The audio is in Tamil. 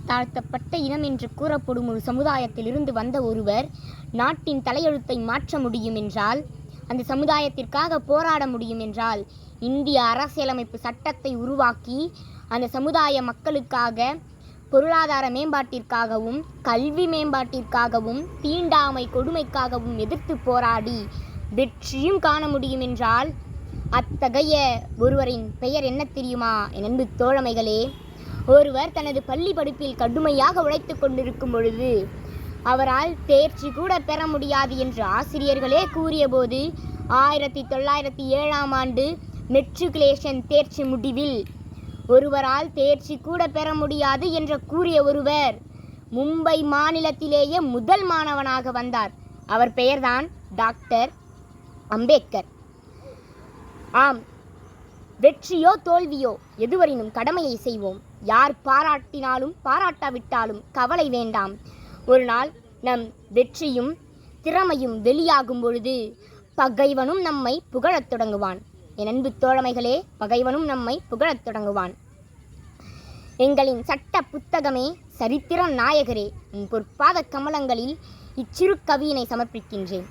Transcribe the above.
தாழ்த்தப்பட்ட இனம் என்று கூறப்படும் ஒரு சமுதாயத்திலிருந்து வந்த ஒருவர் நாட்டின் தலையெழுத்தை மாற்ற முடியும் என்றால், அந்த சமுதாயத்திற்காக போராட முடியும் என்றால், இந்திய அரசியலமைப்பு சட்டத்தை உருவாக்கி அந்த சமுதாய மக்களுக்காக பொருளாதார மேம்பாட்டிற்காகவும் கல்வி மேம்பாட்டிற்காகவும் தீண்டாமை கொடுமைக்காகவும் எதிர்த்து போராடி வெற்றியும் காண முடியும் என்றால், அத்தகைய ஒருவரின் பெயர் என்ன தெரியுமா என் அன்பு தோழமைகளே? ஒருவர் தனது பள்ளி படிப்பில் கடுமையாக உழைத்து கொண்டிருக்கும் பொழுது அவரால் தேர்ச்சி கூட பெற முடியாது என்று ஆசிரியர்களே கூறியபோது 1907ஆம் ஆண்டு மெட்ரிகுலேஷன் தேர்ச்சி முடிவில் ஒருவரால் தேர்ச்சி கூட பெற முடியாது என்று கூறிய ஒருவர் மும்பை மாநிலத்திலேயே முதல் மாணவனாக வந்தார். அவர் பெயர்தான் டாக்டர் அம்பேத்கர். ஆம், வெற்றியோ தோல்வியோ எதுவரினும் கடமையை செய்வோம். யார் பாராட்டினாலும் பாராட்டாவிட்டாலும் கவலை வேண்டாம். ஒரு நாள் நம் வெற்றியும் திறமையும் வெளியாகும் பொழுது பகைவனும் நம்மை புகழத் தொடங்குவான். என் அன்பு தோழமைகளே, பகைவனும் நம்மை புகழத் தொடங்குவான். எங்களின் சட்ட புத்தகமே, சரித்திர நாயகரே, உன் பொற்பாத கமலங்களில் இச்சிறு கவியினை சமர்ப்பிக்கின்றேன்.